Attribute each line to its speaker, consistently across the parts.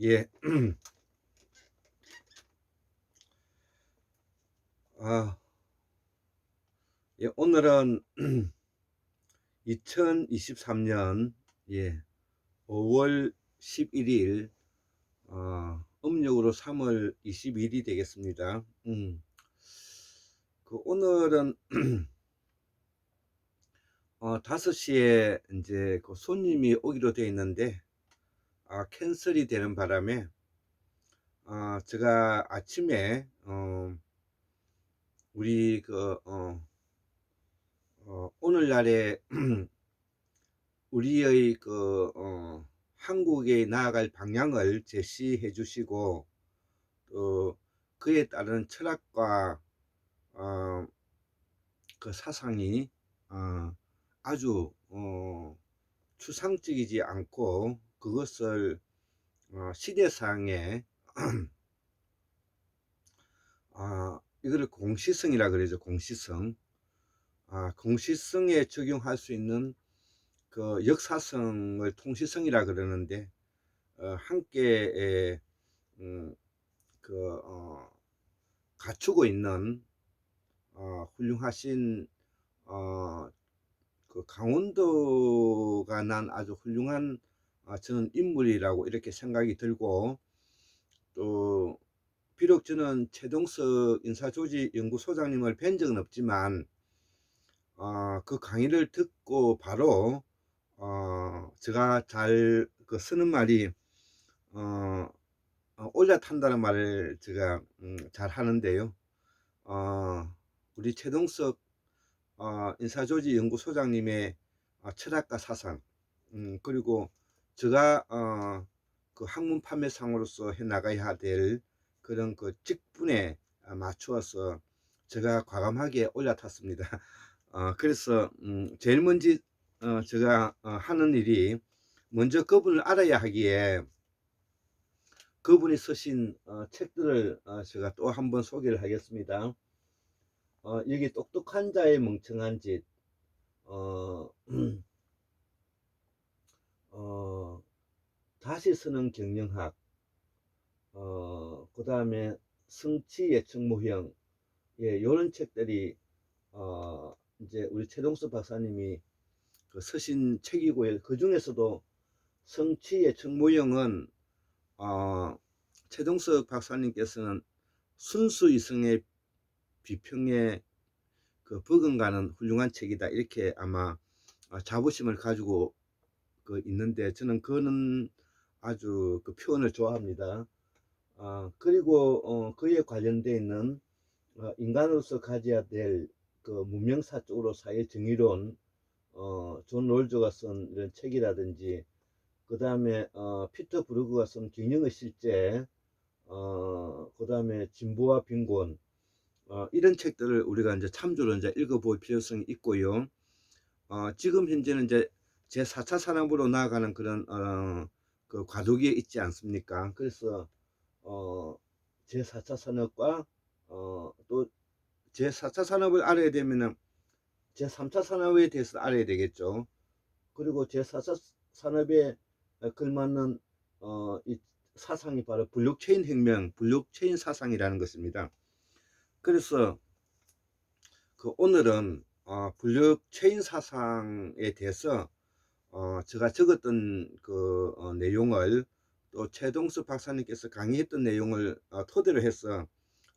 Speaker 1: 예. 아, 예, 오늘은 2023년 예, 5월 11일 음력으로 3월 20일이 되겠습니다. 오늘은 5시에 이제 그 손님이 오기로 되어 있는데 캔슬이 되는 바람에 제가 아침에 우리 오늘날에 우리의 한국에 나아갈 방향을 제시해 주시고 또 그에 따른 철학과 어, 그 사상이 아주 추상적이지 않고 그것을 시대상에 이거를 공시성이라 그러죠. 공시성. 공시성에 적용할 수 있는 그 역사성을 통시성이라 그러는데 함께 음, 갖추고 있는 훌륭하신 어, 그 강원도가 난 아주 훌륭한 저는 인물이라고 이렇게 생각이 들고 또 비록 저는 최동석 인사조직연구소장님을 뵌 적은 없지만 그 강의를 듣고 바로 제가 잘 쓰는 말이 올라탄다는 말을 제가 잘 하는데요. 우리 최동석 인사조직연구소장님의 철학과 사상, 그리고 제가 그 학문 판매상으로서 해 나가야 될 그런 그 직분에 맞추어서 제가 과감하게 올라탔습니다. 그래서 제일 먼저 제가 하는 일이 먼저 그분을 알아야 하기에 그분이 쓰신 책들을 제가 또 한번 소개를 하겠습니다. 여기 똑똑한 자의 멍청한 짓, 어, 다시 쓰는 경영학, 그 다음에 성취 예측 모형, 예, 요런 책들이 이제 우리 최동수 박사님이 쓰신 책이고요. 그 중에서도 성취 예측 모형은 최동석 박사님께서는 순수 이성의 비평에 버금가는 훌륭한 책이다 이렇게 아마 자부심을 가지고 있는데 저는 그는 아주 그 표현을 좋아합니다. 그리고 그에 관련되어 있는 인간으로서 가져야 될 그 문명사적으로 사회 정의론, 존 롤저가 쓴 이런 책이라든지 그 다음에 피터 브루그가 쓴 경영의 실제, 그 다음에 진보와 빈곤, 이런 책들을 우리가 이제 참조로 이제 읽어볼 필요성이 있고요. 지금 현재는 이제 제 4차 산업으로 나아가는 그런 그 과도기에 있지 않습니까? 그래서 제 4차 산업과 또 제 4차 산업을 알아야 되면은 제 3차 산업에 대해서 알아야 되겠죠. 그리고 제 4차 산업에 걸맞는 이 사상이 바로 블록체인 혁명, 블록체인 사상이라는 것입니다. 그래서 오늘은 블록체인 사상에 대해서 제가 적었던 내용을 또 최동수 박사님께서 강의했던 내용을 토대로 해서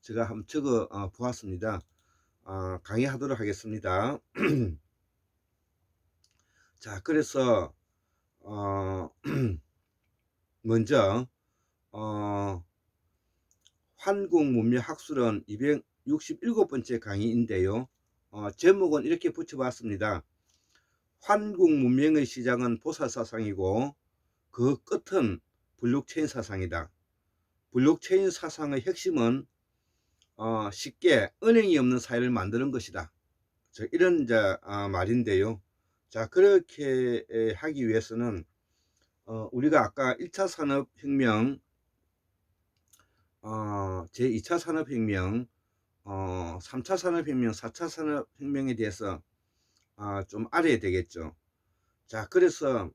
Speaker 1: 제가 한번 적어 보았습니다. 강의하도록 하겠습니다. 자, 그래서 먼저 환국문명학술은 267번째 강의인데요. 제목은 이렇게 붙여봤습니다. 환국문명의 시작은 보살사상이고 그 끝은 블록체인 사상이다. 블록체인 사상의 핵심은 쉽게 은행이 없는 사회를 만드는 것이다. 이런 말인데요. 자, 그렇게 하기 위해서는 우리가 아까 1차 산업혁명, 제2차 산업혁명, 3차 산업혁명, 4차 산업혁명에 대해서 좀 알아야 되겠죠. 자, 그래서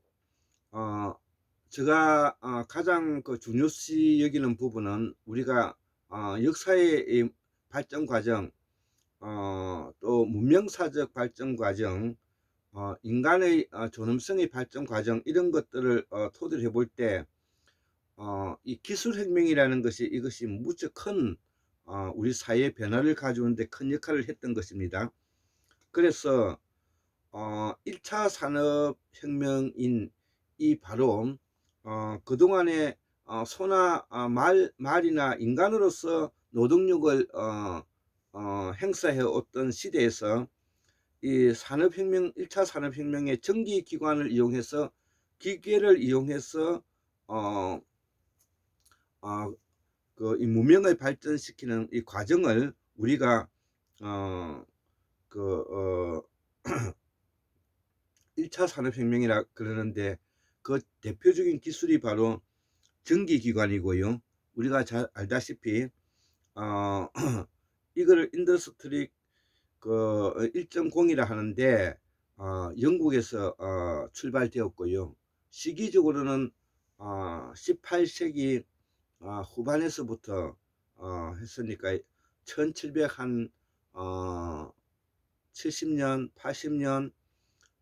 Speaker 1: 제가 가장 그 중요시 여기는 부분은 우리가 역사의 이 발전 과정, 또 문명사적 발전 과정, 인간의 존엄성의 발전 과정, 이런 것들을 토대로 해볼 때 이 기술혁명이라는 것이, 이것이 무척 큰 우리 사회의 변화를 가져오는데 큰 역할을 했던 것입니다. 그래서 1차 산업혁명인 이 바로 그동안에 소나 말이나 인간으로서 노동력을 행사해 왔던 시대에서 이 산업혁명, 1차 산업혁명의 전기기관을 이용해서, 기계를 이용해서 이 문명을 발전시키는 이 과정을 우리가 1차 산업혁명이라 그러는데, 그 대표적인 기술이 바로 전기기관이고요. 우리가 잘 알다시피 이거를 인더스트리 1.0이라 하는데 영국에서 출발되었고요. 시기적으로는 18세기 후반에서부터 했으니까 1700한 70년, 80년,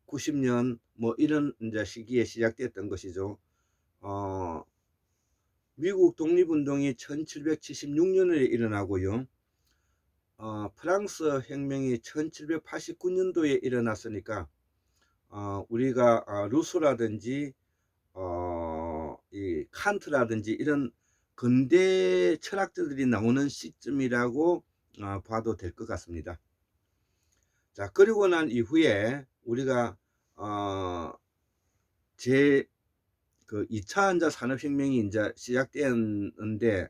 Speaker 1: 90년 뭐 이런 이제 시기에 시작됐던 것이죠. 미국 독립운동이 1776년에 일어나고요. 프랑스 혁명이 1789년도에 일어났으니까 우리가 루소라든지 이 칸트라든지 이런 근대 철학자들이 나오는 시점이라고 봐도 될 것 같습니다. 자, 그리고 난 이후에 우리가 그 2차 산업혁명이 이제 시작되었는데,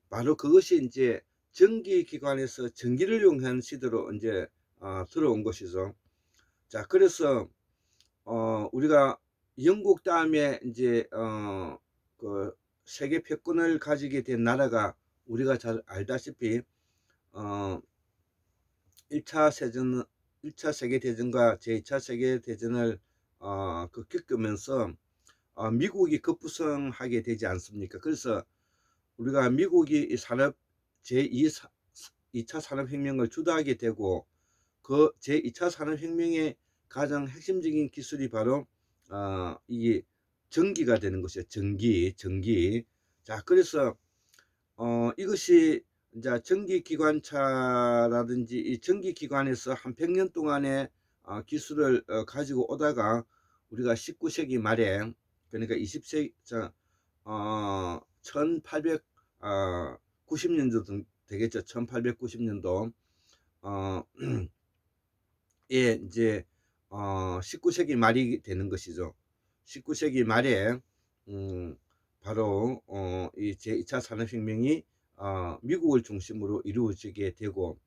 Speaker 1: 바로 그것이 이제 전기기관에서 전기를 이용한 시대로 이제 들어온 것이죠. 자, 그래서 우리가 영국 다음에 이제 그 세계 패권을 가지게 된 나라가, 우리가 잘 알다시피 1차 세계대전과 제2차 세계대전을 겪으면서 미국이 급부상하게 되지 않습니까? 그래서 우리가 미국이 이 제2차 산업혁명을 주도하게 되고, 그 제2차 산업혁명의 가장 핵심적인 기술이 바로 이 전기가 되는 것이에요. 전기. 자, 그래서 이것이 이제 전기기관차라든지 이 전기기관에서 한 100년 동안의 기술을 가지고 오다가, 우리가 19세기 말에, 그러니까 20세기 1890년도 되겠죠. 1890년도 예, 이제 19세기 말이 되는 것이죠. 19세기 말에 바로 이 제2차 산업혁명이 미국을 중심으로 이루어지게 되고,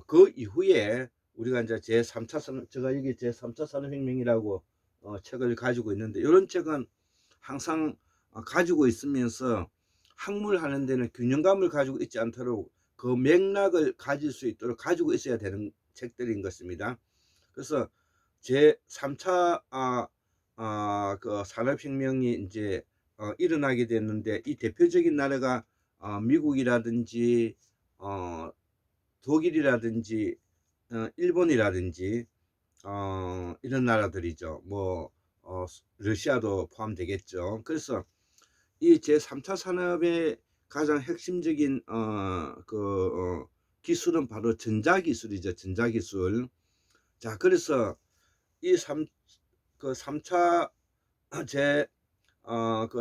Speaker 1: 그 이후에 우리가 이제 제3차 산업, 제가 여기 제3차 산업혁명이라고 책을 가지고 있는데, 이런 책은 항상 가지고 있으면서 학문하는 데는 균형감을 가지고 있지 않도록 그 맥락을 가질 수 있도록 가지고 있어야 되는 책들인 것입니다. 그래서 제3차 그 산업혁명이 이제 일어나게 됐는데, 이 대표적인 나라가 미국이라든지 독일이라든지 일본이라든지 이런 나라들이죠. 뭐 러시아도 포함되겠죠. 그래서 이 제3차 산업의 가장 핵심적인 기술은 바로 전자기술이죠. 전자기술. 자, 그래서 이 3차 그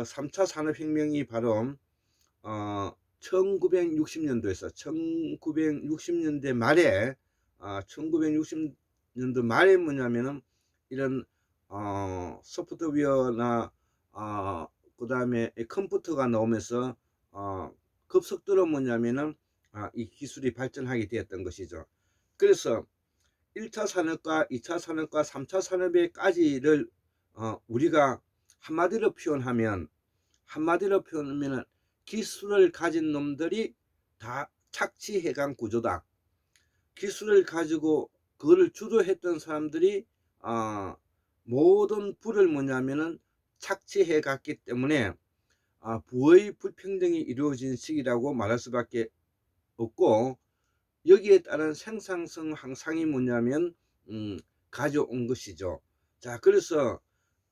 Speaker 1: 3차 산업혁명이 바로 1960년도에서 1960년대 말에 1960년도 말에 뭐냐면은 이런 소프트웨어나 그 다음에 컴퓨터가 나오면서 급속도로 뭐냐면은 이 기술이 발전하게 되었던 것이죠. 그래서 1차 산업과 2차 산업과 3차 산업에까지를 우리가 한마디로 표현하면 기술을 가진 놈들이 다 착취해간 구조다. 기술을 가지고 그거를 주도했던 사람들이 모든 부를 뭐냐면은 착취해 갔기 때문에 부의 불평등이 이루어진 시기라고 말할 수밖에 없고, 여기에 따른 생산성 향상이 뭐냐면 가져온 것이죠. 자, 그래서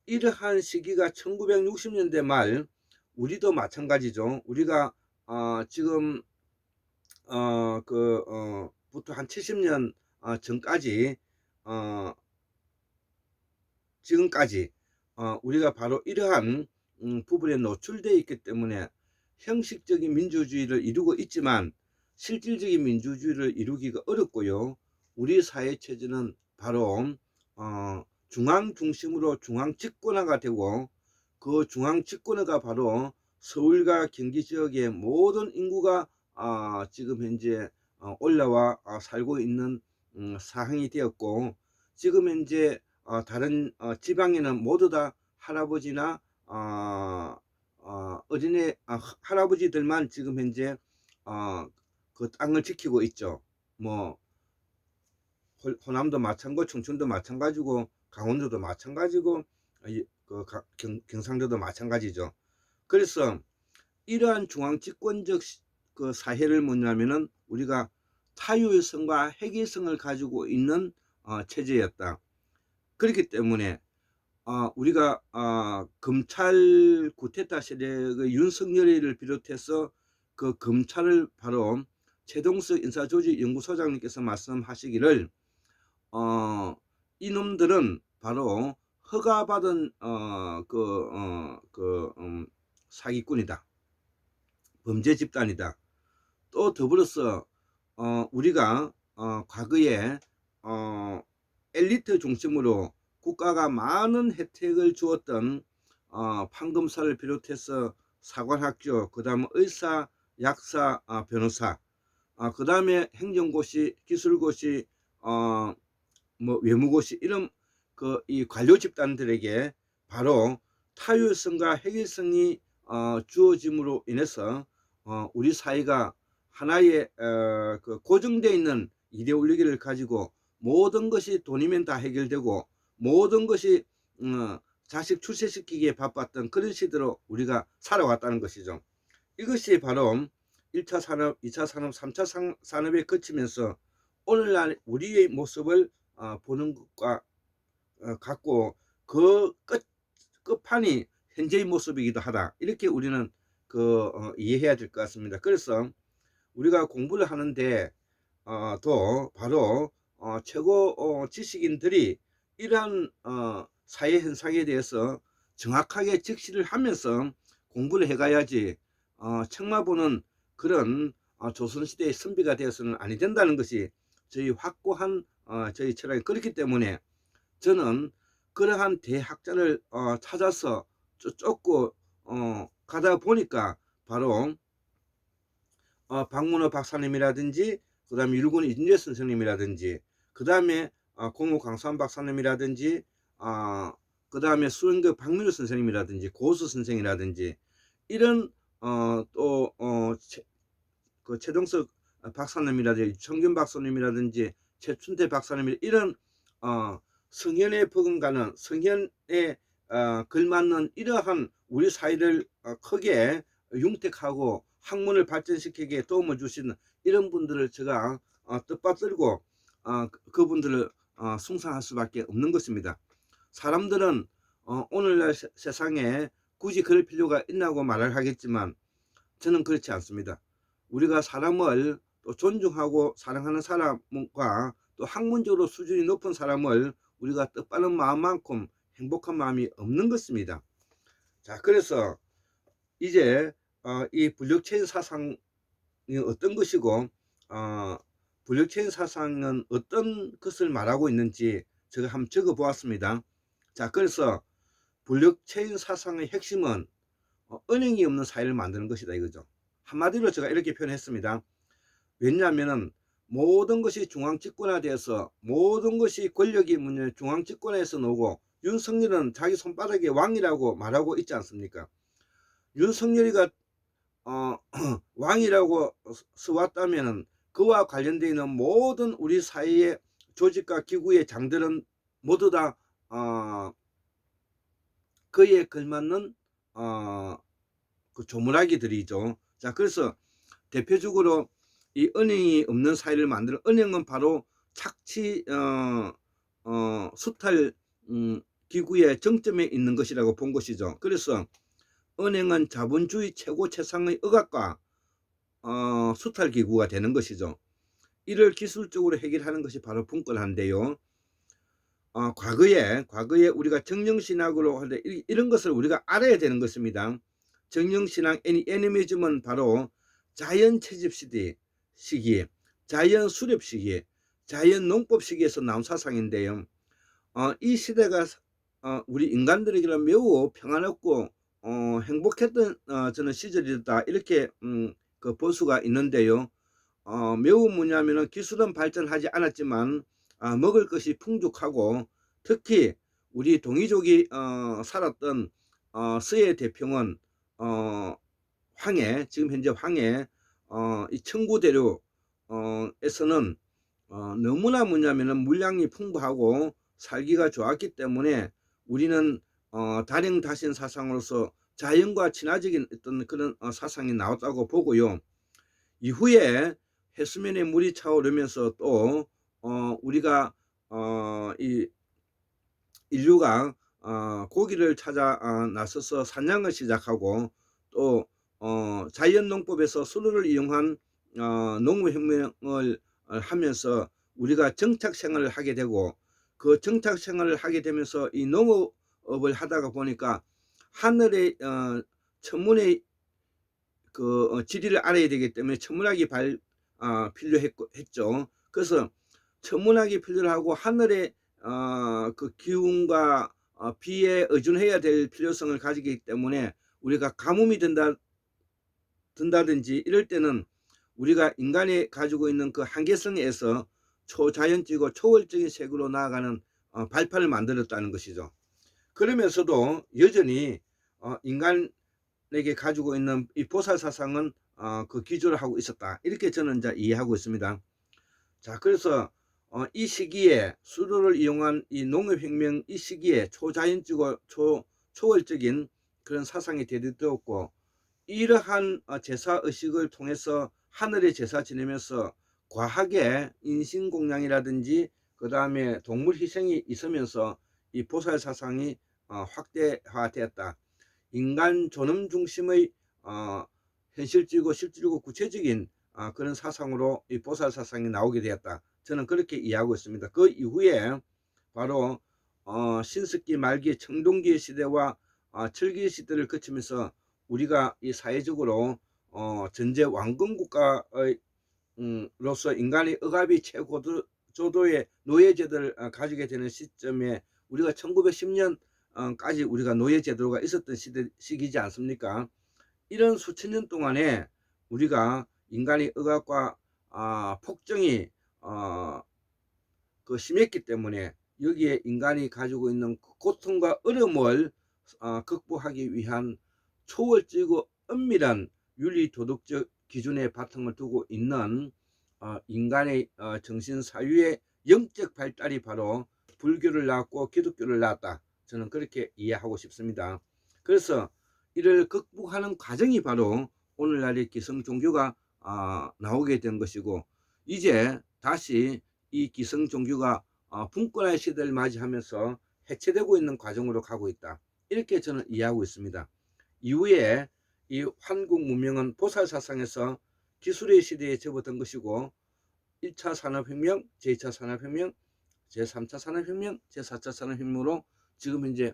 Speaker 1: 이러한 시기가 1960년대 말, 우리도 마찬가지죠. 우리가 지금 부터 한 70년 전까지 지금까지 우리가 바로 이러한 부분에 노출되어 있기 때문에 형식적인 민주주의를 이루고 있지만 실질적인 민주주의를 이루기가 어렵고요. 우리 사회 체제는 바로 중앙 중심으로 중앙 집권화가 되고, 그 중앙 집권화가 바로 서울과 경기 지역의 모든 인구가 지금 현재 올라와 살고 있는 상황이 되었고, 지금 현재 다른 지방에는 모두 다 할아버지나 어린애 할아버지들만 지금 현재 그 땅을 지키고 있죠. 뭐 호남도 마찬가지고, 충청도 마찬가지고, 강원도도 마찬가지고, 경상도도 마찬가지죠. 그래서 이러한 중앙 집권적 그 사회를 뭐냐면은 우리가 타율성과 핵일성을 가지고 있는 체제였다. 그렇기 때문에 우리가 검찰 구테타 세력의 윤석열이를 비롯해서 그 검찰을 바로 최동석 인사조직연구소장님께서 말씀하시기를 이놈들은 바로 허가받은 사기꾼이다, 범죄 집단이다. 또 더불어서 우리가 과거에 엘리트 중심으로 국가가 많은 혜택을 주었던 판검사를 비롯해서 사관학교, 그 다음 의사, 약사, 변호사, 그 다음에 행정고시, 기술고시, 뭐 외무고시, 이런 이 관료 집단들에게 바로 타율성과 핵일성이 주어짐으로 인해서 우리 사회가 하나의 그 고정되어 있는 이데올로기를 가지고 모든 것이 돈이면 다 해결되고 모든 것이 자식 출세시키기에 바빴던 그런 시대로 우리가 살아왔다는 것이죠. 이것이 바로 1차 산업, 2차 산업, 3차 산업에 거치면서 오늘날 우리의 모습을 보는 것과 같고, 그 끝판이 현재의 모습이기도 하다, 이렇게 우리는 이해해야 될 것 같습니다. 그래서 우리가 공부를 하는데 또 바로 최고 지식인들이 이러한 사회 현상에 대해서 정확하게 적시를 하면서 공부를 해가야지 책만 보는 그런 조선시대의 선비가 되어서는 아니 된다는 것이 저희 확고한 저희 철학이 그렇기 때문에, 저는 그러한 대학자를 찾아서 쫓고 가다 보니까 바로 박문호 박사님이라든지, 그 다음에 율군 이준재 선생님이라든지, 그 다음에 공호 강수환 박사님이라든지, 그 다음에 수원교 박민우 선생님이라든지, 고수 선생이라든지, 이런 그 최동석 박사님이라든지, 청균 박사님이라든지, 최춘태 박사님, 이런 성현에 버금가는, 성현에 걸맞는 이러한 우리 사회를 크게 융택하고 학문을 발전시키기에 도움을 주시는 이런 분들을 제가 뜻받들고 그분들을 숭상할 수밖에 없는 것입니다. 사람들은 오늘날 세상에 굳이 그럴 필요가 있냐고 말을 하겠지만, 저는 그렇지 않습니다. 우리가 사람을 또 존중하고 사랑하는 사람과 또 학문적으로 수준이 높은 사람을 우리가 뜻받는 마음만큼 행복한 마음이 없는 것입니다. 자, 그래서 이제 이 불력체인 사상이 어떤 것이고 불력체인 사상은 어떤 것을 말하고 있는지 제가 한번 적어 보았습니다. 자, 그래서 불력체인 사상의 핵심은 언행이 없는 사회를 만드는 것이다, 이거죠. 한마디로 제가 이렇게 표현했습니다. 왜냐하면 모든 것이 중앙 집권화되어서 모든 것이 권력이 중앙 집권화에서 나오고, 윤석열은 자기 손바닥에 왕이라고 말하고 있지 않습니까? 윤석열이가 왕이라고 써왔다면 그와 관련되어 있는 모든 우리 사회의 조직과 기구의 장들은 모두 다 그에 걸맞는 그 조문하기들이죠. 자, 그래서 대표적으로 이 은행이 없는 사회를 만드는, 은행은 바로 착취 수탈 기구의 정점에 있는 것이라고 본 것이죠. 그래서 은행은 자본주의 최고 최상의 억압과 수탈 기구가 되는 것이죠. 이를 기술적으로 해결하는 것이 바로 분권화인데요. 과거에 우리가 정령신학으로 할 때 이런 것을 우리가 알아야 되는 것입니다. 정령신학 애니미즘은 바로 자연 채집 시기, 자연 수렵 시기, 자연 농법 시기에서 나온 사상인데요. 이 시대가 우리 인간들에게는 매우 평안했고 행복했던 저는 시절이었다, 이렇게 그 보수가 있는데요. 매우 뭐냐면은 기술은 발전하지 않았지만 먹을 것이 풍족하고, 특히 우리 동이족이 살았던 서해 대평원 황해, 지금 현재 황해 이 청구대로 에서는 너무나 뭐냐면은 물량이 풍부하고 살기가 좋았기 때문에 우리는 다령다신 사상으로서 자연과 친화적인 어떤 그런 사상이 나왔다고 보고요. 이후에 해수면에 물이 차오르면서 또 우리가 이 인류가 고기를 찾아 나서서 사냥을 시작하고, 또 자연농법에서 수로를 이용한 농업혁명을 하면서 우리가 정착생활을 하게 되고, 그 정착생활을 하게 되면서 이 농업을 하다가 보니까 하늘의 천문의 그 지리를 알아야 되기 때문에 천문학이 필요했죠. 그래서 천문학이 필요하고 하늘의 그 기운과 비에 의존해야 될 필요성을 가지기 때문에 우리가 가뭄이 든다든지 이럴 때는 우리가 인간이 가지고 있는 그 한계성에서 초자연적이고 초월적인 세계로 나아가는 발판을 만들었다는 것이죠. 그러면서도 여전히 인간에게 가지고 있는 이 보살 사상은 그 기조를 하고 있었다, 이렇게 저는 이제 이해하고 있습니다. 자, 그래서 이 시기에 수로를 이용한 이 농업혁명 이 시기에 초자연적이고 초월적인 그런 사상이 대두되었고, 이러한 제사의식을 통해서 하늘의 제사 지내면서 과학의 인신공양이라든지 그 다음에 동물 희생이 있으면서 이 보살 사상이 확대화되었다. 인간 존엄 중심의 현실적이고 실질적이고 구체적인 그런 사상으로 이 보살 사상이 나오게 되었다. 저는 그렇게 이해하고 있습니다. 그 이후에 바로 신석기 말기 청동기 시대와 철기 시대를 거치면서 우리가 이 사회적으로 전제 왕건 국가의 로서 인간의 억압이 최고조도의 노예제도를 가지게 되는 시점에 우리가 1910년까지 우리가 노예제도가 있었던 시기지 않습니까? 이런 수천 년 동안에 우리가 인간의 억압과 폭정이 그 심했기 때문에 여기에 인간이 가지고 있는 고통과 어려움을 극복하기 위한 초월적이고 엄밀한 윤리 도덕적 기준에 바탕을 두고 있는 인간의 정신 사유의 영적 발달이 바로 불교를 낳았고 기독교를 낳았다, 저는 그렇게 이해하고 싶습니다. 그래서 이를 극복하는 과정이 바로 오늘날의 기성 종교가 나오게 된 것이고, 이제 다시 이 기성 종교가 분권화의 시대를 맞이하면서 해체되고 있는 과정으로 가고 있다, 이렇게 저는 이해하고 있습니다. 이후에 이 한국 문명은 보살 사상에서 기술의 시대에 접어든 것이고, 1차 산업혁명, 제2차 산업혁명, 제3차 산업혁명, 제4차 산업혁명으로 지금 현재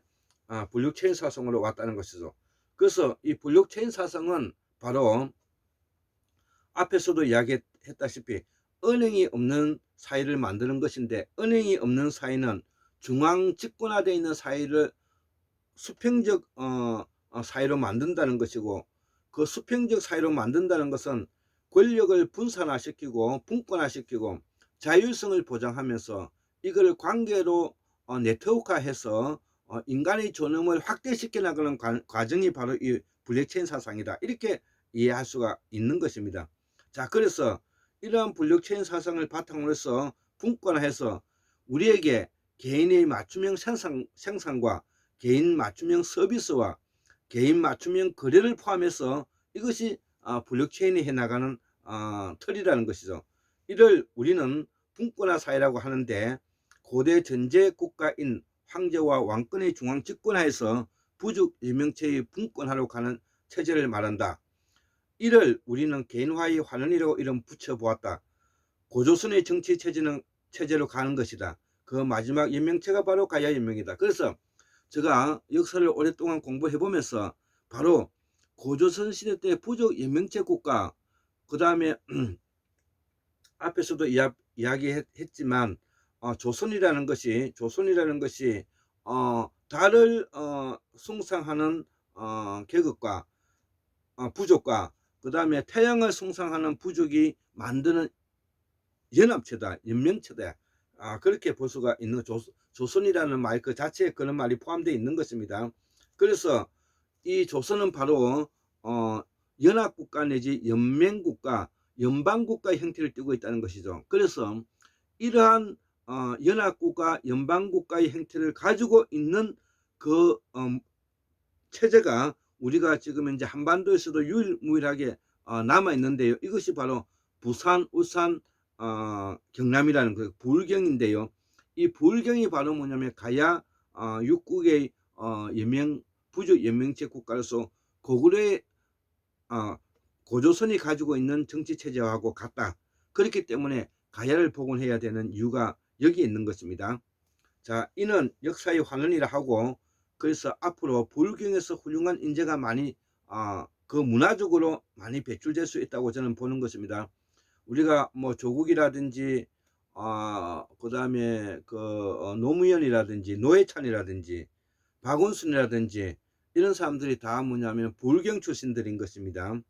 Speaker 1: 블록체인 사상으로 왔다는 것이죠. 그래서 이 블록체인 사상은 바로 앞에서도 이야기했다시피 은행이 없는 사회를 만드는 것인데, 은행이 없는 사회는 중앙 집권화되어 있는 사회를 수평적 사회로 만든다는 것이고, 그 수평적 사회로 만든다는 것은 권력을 분산화시키고 분권화시키고 자율성을 보장하면서 이걸 관계로 네트워크화해서 인간의 존엄을 확대시켜 나가는 과정이 바로 이 블록체인 사상이다, 이렇게 이해할 수가 있는 것입니다. 자, 그래서 이러한 블록체인 사상을 바탕으로 해서 분권화해서 우리에게 개인의 맞춤형 생산과 개인 맞춤형 서비스와 개인 맞춤형 거래를 포함해서 이것이 블록체인이 해나가는 틀이라는 것이죠. 이를 우리는 분권화 사회라고 하는데, 고대 전제 국가인 황제와 왕권의 중앙 집권하에서 부족 유명체의 분권화로 가는 체제를 말한다. 이를 우리는 개인화의 환원이라고 이름 붙여보았다. 고조선의 정치 체제로 가는 것이다. 그 마지막 연명체가 바로 가야 연명이다. 그래서 제가 역사를 오랫동안 공부해 보면서 바로 고조선 시대 때 부족 연명체 국가, 그 다음에 앞에서도 이야기했지만 조선이라는 것이 달을 숭상하는 계급과 부족과 그 다음에 태양을 숭상하는 부족이 만드는 연합체다, 연명체다. 그렇게 볼 수가 있는 조선이라는 말 그 자체에 그런 말이 포함되어 있는 것입니다. 그래서 이 조선은 바로 연합국가 내지 연맹국가, 연방국가 형태를 띠고 있다는 것이죠. 그래서 이러한 연합국가, 연방국가의 형태를 가지고 있는 그 체제가 우리가 지금 현재 한반도에서도 유일무이하게 남아 있는데요. 이것이 바로 부산, 울산, 경남이라는 그 불경인데요. 이 불경이 바로 뭐냐면 가야 육국의 부족 연명체 국가로서 고구려의 고조선이 가지고 있는 정치 체제하고 같다. 그렇기 때문에 가야를 복원해야 되는 이유가 여기 있는 것입니다. 자, 이는 역사의 환원이라 하고, 그래서 앞으로 불경에서 훌륭한 인재가 많이 그 문화적으로 많이 배출될 수 있다고 저는 보는 것입니다. 우리가 뭐 조국이라든지 그 다음에 그 노무현이라든지 노회찬이라든지 박원순이라든지 이런 사람들이 다 뭐냐면 불경 출신들인 것입니다.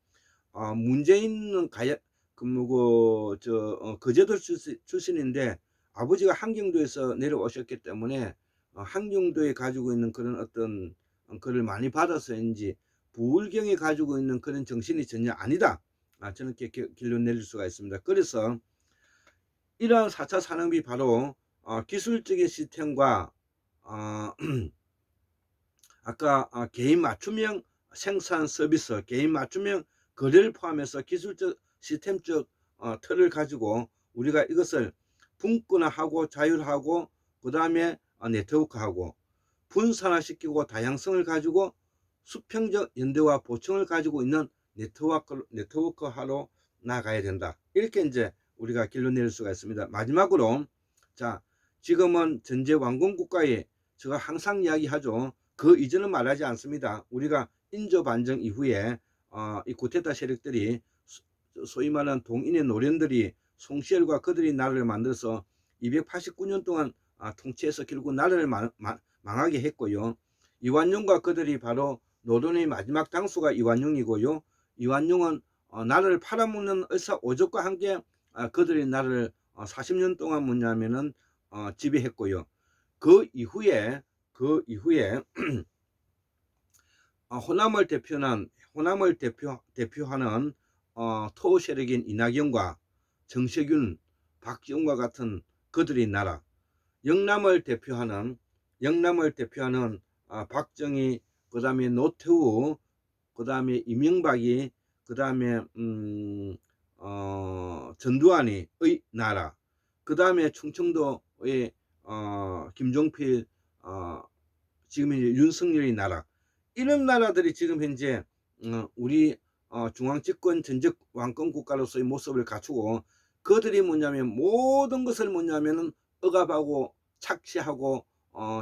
Speaker 1: 문재인은 거제도 출신인데 아버지가 한경도에서 내려오셨기 때문에 한경도에 가지고 있는 그런 어떤 그를 많이 받아서인지 불경이 가지고 있는 그런 정신이 전혀 아니다. 저는 이렇게 결론 내릴 수가 있습니다. 그래서 이러한 4차 산업이 바로 기술적인 시스템과 아까 개인 맞춤형 생산 서비스, 개인 맞춤형 거래를 포함해서 기술적 시스템적 틀을 가지고 우리가 이것을 분권화하고 자율화하고 그 다음에 네트워크하고 분산화시키고 다양성을 가지고 수평적 연대와 보충을 가지고 있는 네트워크화로 나가야 된다. 이렇게 이제 우리가 결론 내릴 수가 있습니다. 마지막으로 자, 지금은 전제 왕권 국가에 제가 항상 이야기하죠. 그 이전은 말하지 않습니다. 우리가 인조 반정 이후에 이 쿠데타 세력들이 소위 말하는 동인의 노련들이 송시엘과 그들이 나라를 만들어서 289년 동안 통치해서 결국 나라를 망하게 했고요. 이완용과 그들이 바로 노련의 마지막 당수가 이완용이고요. 이완용은 나라를 팔아먹는 을사오적과 함께 그들이 나라를 40년 동안 뭐냐면은 지배했고요. 그 이후에 호남을 대표하는 토 세력인 이낙연과 정세균, 박지원과 같은 그들의 나라, 영남을 대표하는 박정희, 그 다음에 노태우, 그 다음에 이명박이, 그 다음에 전두환의 나라, 그 다음에 충청도의 김종필, 지금 현재 윤석열의 나라, 이런 나라들이 지금 현재 우리 중앙집권 전적 왕권 국가로서의 모습을 갖추고, 그들이 뭐냐면 모든 것을 뭐냐면은 억압하고 착취하고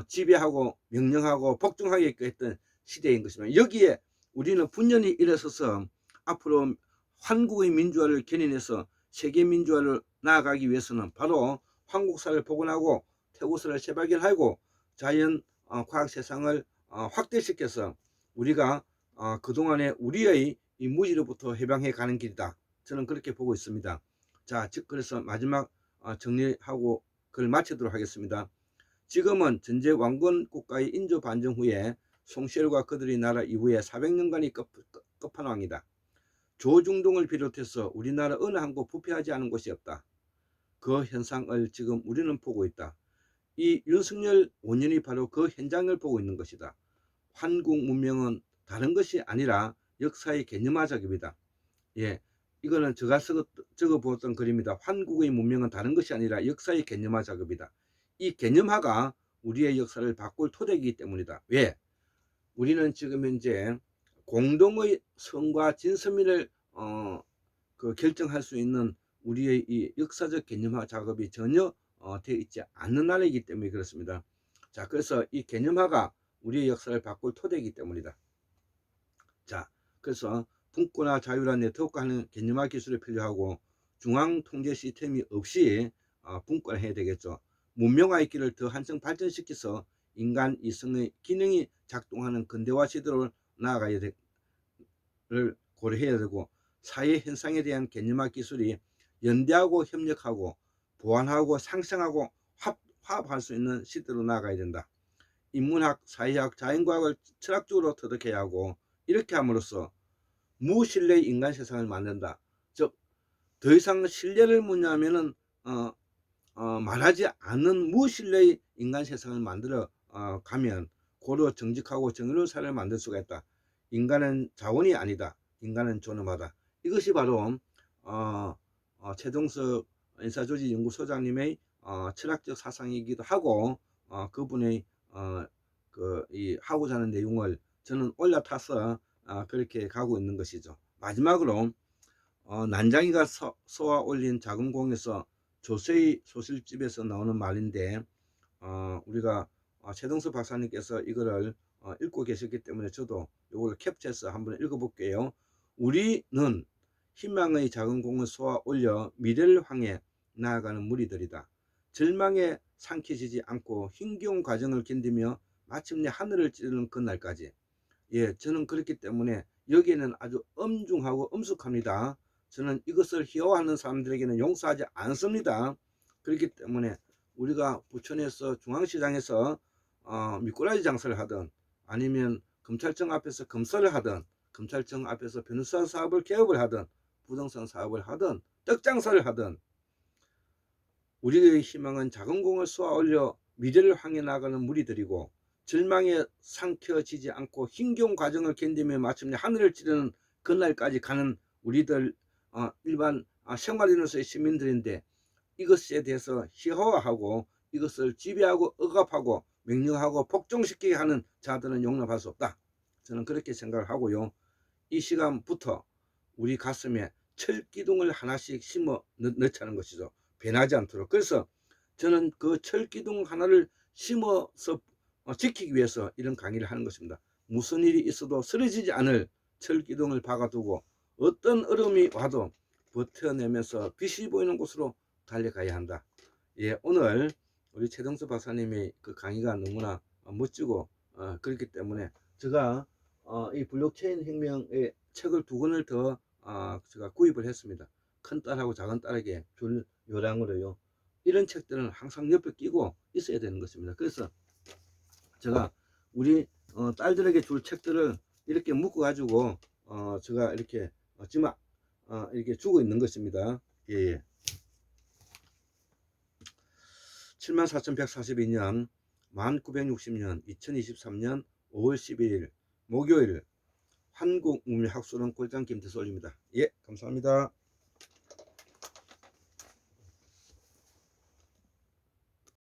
Speaker 1: 지배하고 명령하고 복종하게끔 했던 시대인 것입니다. 여기에 우리는 분연히 일어서서 앞으로 한국의 민주화를 견인해서 세계 민주화를 나아가기 위해서는 바로 한국사를 복원하고 태고사를 재발견하고 자연 과학 세상을 확대시켜서 우리가 그동안에 우리의 이 무지로부터 해방해 가는 길이다. 저는 그렇게 보고 있습니다. 자, 즉 그래서 마지막 정리하고 그걸 마치도록 하겠습니다. 지금은 전제 왕권 국가의 인조 반정 후에 송시엘과 그들의 나라 이후에 400년간이 끝판왕이다. 조중동을 비롯해서 우리나라 어느 한 곳 부패하지 않은 곳이 없다. 그 현상을 지금 우리는 보고 있다. 이 윤석열 5년이 바로 그 현장을 보고 있는 것이다. 환국 문명은 다른 것이 아니라 역사의 개념화 작업이다. 예, 이거는 제가 적어보았던 글입니다. 환국의 문명은 다른 것이 아니라 역사의 개념화 작업이다. 이 개념화가 우리의 역사를 바꿀 토대이기 때문이다. 왜? 우리는 지금 현재 공동의 성과 진서민을 결정할 수 있는 우리의 이 역사적 개념화 작업이 전혀 되어 있지 않는 나라이기 때문에 그렇습니다. 자, 그래서 이 개념화가 우리의 역사를 바꿀 토대이기 때문이다. 자, 그래서 분권화 자유란 네트워크 하는 개념화 기술이 필요하고 중앙 통제 시스템이 없이 분권화해야 되겠죠. 문명화의 길을 더 한층 발전시켜서 인간 이성의 기능이 작동하는 근대화 시대로 나아가야 를 고려해야 되고 사회 현상에 대한 개념화 기술이 연대하고 협력하고 보완하고 상생하고 화합할 수 있는 시대로 나아가야 된다. 인문학, 사회학, 자연과학을 철학적으로 터득해야 하고 이렇게 함으로써 무신뢰의 인간 세상을 만든다. 즉 더 이상 신뢰를 묻냐면은 말하지 않는 무신뢰의 인간 세상을 만들어 가면 고로 정직하고 정의로운 사회를 만들 수가 있다. 인간은 자원이 아니다. 인간은 존엄하다. 이것이 바로 최동석 인사조직연구소장님의 철학적 사상이기도 하고 그분의 이 하고자 하는 내용을 저는 올라타서 그렇게 가고 있는 것이죠. 마지막으로 난장이가 쏘아 올린 작은 공에서 조세의 소실집에서 나오는 말인데 우리가 최동석 박사님께서 이거를 읽고 계셨기 때문에 저도 이걸 캡처해서 한번 읽어볼게요. 우리는 희망의 작은 공을 쏘아 올려 미래를 향해 나아가는 무리들이다. 절망에 삼키지 않고 힘겨운 과정을 견디며 마침내 하늘을 찌르는 그날까지. 예, 저는 그렇기 때문에 여기에는 아주 엄중하고 엄숙합니다. 저는 이것을 희화하는 사람들에게는 용서하지 않습니다. 그렇기 때문에 우리가 부천에서 중앙시장에서 미꾸라지 장사를 하든 아니면 검찰청 앞에서 검사를 하든 검찰청 앞에서 변호사 사업을 개업을 하든 부동산 사업을 하든 떡 장사를 하든 우리의 희망은 작은 공을 쏘아 올려 미래를 향해 나가는 무리들이고 절망에 삼켜지지 않고 힘겨운 과정을 견디며 마침내 하늘을 찌르는 그날까지 가는 우리들 일반 생활인으로서의 시민들인데 이것에 대해서 희화화하고 이것을 지배하고 억압하고 명령하고 복종시키게 하는 자들은 용납할 수 없다. 저는 그렇게 생각을 하고요. 이 시간부터 우리 가슴에 철기둥을 하나씩 심어 넣자는 것이죠. 변하지 않도록. 그래서 저는 그 철기둥 하나를 심어서 지키기 위해서 이런 강의를 하는 것입니다. 무슨 일이 있어도 쓰러지지 않을 철기둥을 박아두고 어떤 어려움이 와도 버텨내면서 빛이 보이는 곳으로 달려가야 한다. 예, 오늘 우리 최동수 박사님의 그 강의가 너무나 멋지고 그렇기 때문에 제가 이 블록체인 혁명의 책을 2권을 더 제가 구입을 했습니다. 큰 딸하고 작은 딸에게 줄 요량으로요. 이런 책들은 항상 옆에 끼고 있어야 되는 것입니다. 그래서 제가 우리 딸들에게 줄 책들을 이렇게 묶어 가지고 제가 이렇게 지금 이렇게 주고 있는 것입니다. 예. 74,142년 1960년 2023년 5월 11일 목요일 한국문명학술원 꼴장 김태수 올립니다. 예, 감사합니다.